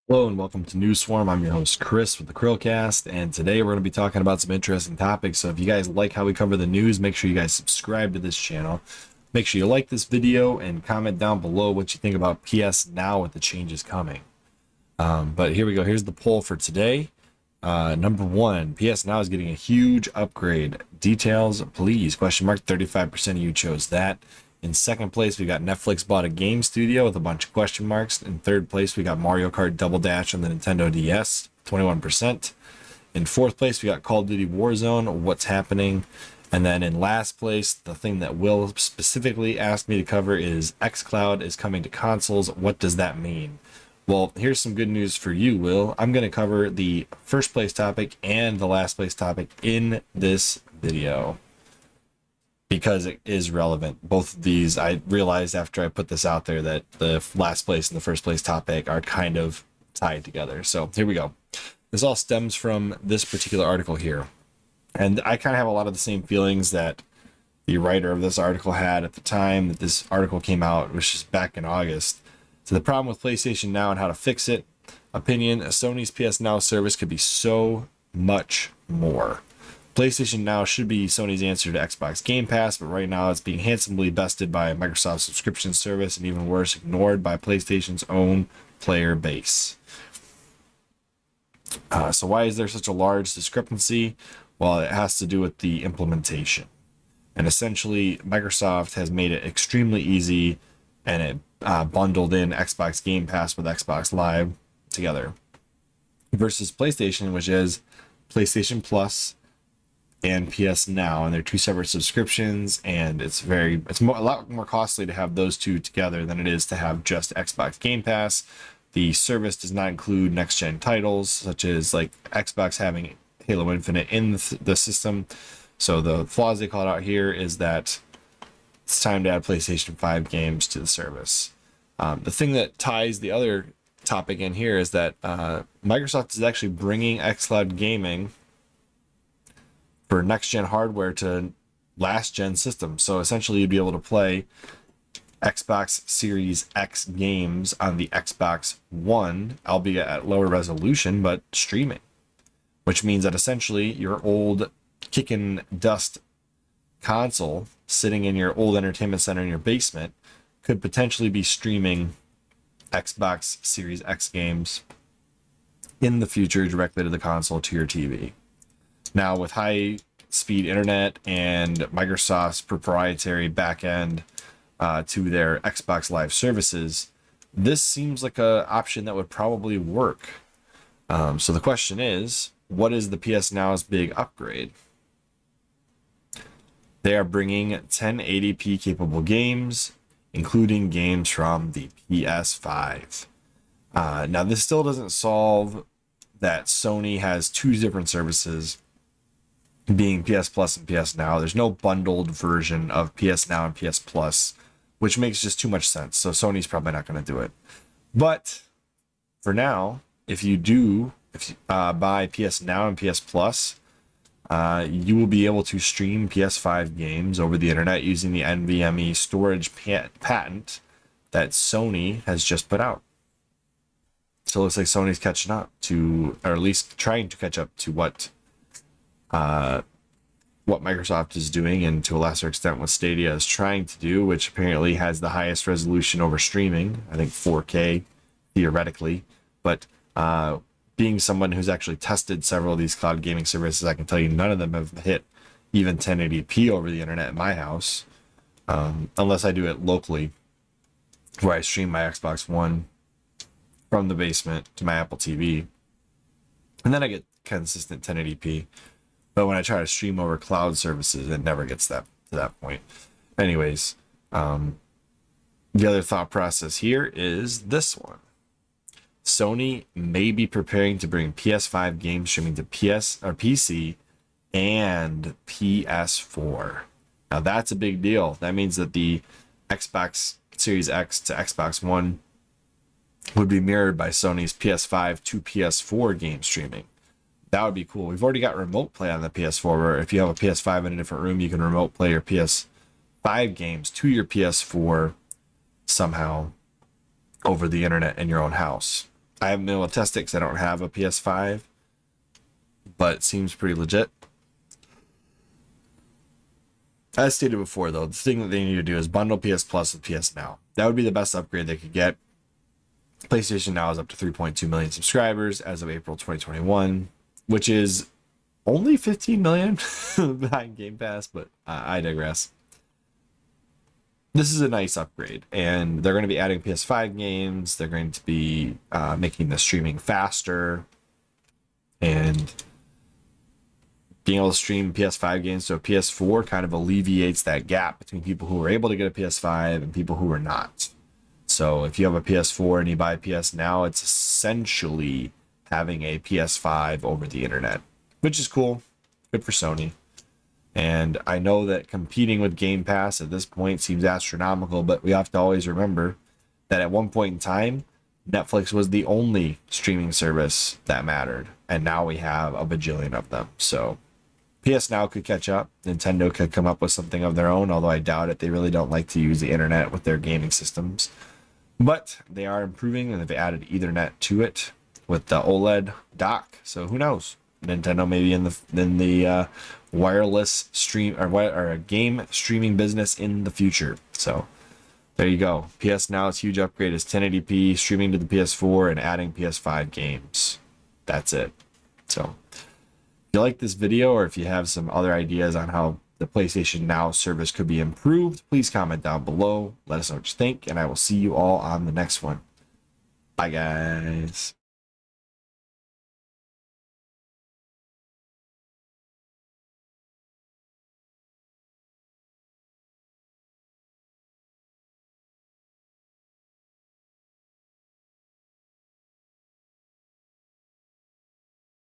Hello and welcome to New Swarm. I'm your host Chris with the CHRILLCAST, and today we're going to be talking about some interesting topics. So if you guys like how we cover the news, make sure you guys subscribe to this channel. Make sure you like this video and comment down below what you think about PS Now with the changes coming. But here we go. Here's the poll for today. Number one, PS Now is getting a huge upgrade. Details, please? Question mark. 35% of you chose that. In second place, we got Netflix bought a game studio with a bunch of question marks. In third place, we got Mario Kart Double Dash on the Nintendo DS, 21%. In fourth place, we got Call of Duty Warzone, what's happening? And then in last place, the thing that Will specifically asked me to cover is xCloud is coming to consoles. What does that mean? Well, here's some good news for you, Will. I'm going to cover the first place topic and the last place topic in this video, because it is relevant. Both of these, I realized after I put this out there that the last place and the first place topic are kind of tied together. So here we go. This all stems from this particular article here. And I kind of have a lot of the same feelings that the writer of this article had at the time that this article came out, which is back in August. So the problem with PlayStation Now and how to fix it. Opinion, Sony's PS Now service could be so much more. PlayStation Now should be Sony's answer to Xbox Game Pass, but right now it's being handsomely bested by Microsoft's subscription service, and even worse, ignored by PlayStation's own player base. So why is there such a large discrepancy? Well, it has to do with the implementation. And essentially, Microsoft has made it extremely easy, and it bundled in Xbox Game Pass with Xbox Live together. Versus PlayStation, which is PlayStation Plus and PS Now, and they're two separate subscriptions, and it's a lot more costly to have those two together than it is to have just Xbox Game Pass. The service does not include next gen titles, such as like Xbox having Halo Infinite in the system. So the flaws they called out here is that it's time to add PlayStation 5 games to the service. The thing that ties the other topic in here is that Microsoft is actually bringing xCloud gaming for next gen hardware to last gen systems. So essentially you'd be able to play Xbox Series X games on the Xbox One, albeit at lower resolution, but streaming, which means that essentially your old kicking dust console sitting in your old entertainment center in your basement could potentially be streaming Xbox Series X games in the future directly to the console, to your TV. Now, with high-speed internet and Microsoft's proprietary backend to their Xbox Live services, this seems like an option that would probably work. So the question is, what is the PS Now's big upgrade? They are bringing 1080p capable games, including games from the PS5. Now, this still doesn't solve that Sony has two different services, being PS Plus and PS Now. There's no bundled version of PS Now and PS Plus, which makes just too much sense. So Sony's probably not going to do it. But for now, if you buy PS Now and PS Plus, you will be able to stream PS5 games over the internet using the NVMe storage patent that Sony has just put out. So it looks like Sony's catching up to, or at least trying to catch up to what Microsoft is doing, and to a lesser extent what Stadia is trying to do, which apparently has the highest resolution over streaming, I think 4K theoretically. But being someone who's actually tested several of these cloud gaming services, I can tell you none of them have hit even 1080p over the internet in my house, unless I do it locally, where I stream my Xbox One from the basement to my Apple TV, and then I get consistent 1080p. But when I try to stream over cloud services, it never gets to that point. Anyways, the other thought process here is this one. Sony may be preparing to bring PS5 game streaming to PC and PS4. Now that's a big deal. That means that the Xbox Series X to Xbox One would be mirrored by Sony's PS5 to PS4 game streaming. That would be cool. We've already got remote play on the PS4, where if you have a PS5 in a different room, you can remote play your PS5 games to your PS4 somehow over the internet in your own house. I haven't been able to test it because I don't have a PS5, but it seems pretty legit. As stated before, though, the thing that they need to do is bundle PS Plus with PS Now. That would be the best upgrade they could get. PlayStation Now is up to 3.2 million subscribers as of April 2021, which is only 15 million behind Game Pass, but I digress. This is a nice upgrade, and they're going to be adding PS5 games. They're going to be making the streaming faster, and being able to stream PS5 games to a PS4 kind of alleviates that gap between people who are able to get a PS5 and people who are not. So if you have a PS4 and you buy PS Now, it's essentially having a PS5 over the internet, which is cool. Good for Sony. And I know that competing with Game Pass at this point seems astronomical, but we have to always remember that at one point in time, Netflix was the only streaming service that mattered. And now we have a bajillion of them. So PS Now could catch up. Nintendo could come up with something of their own, although I doubt it. They really don't like to use the internet with their gaming systems. But they are improving, and they've added Ethernet to it with the OLED dock. So who knows? Nintendo maybe in the wireless stream or game streaming business in the future. So there you go. PS Now's huge upgrade is 1080p streaming to the PS4 and adding PS5 games. That's it. So if you like this video, or if you have some other ideas on how the PlayStation Now service could be improved, please comment down below. Let us know what you think, and I will see you all on the next one. Bye, guys.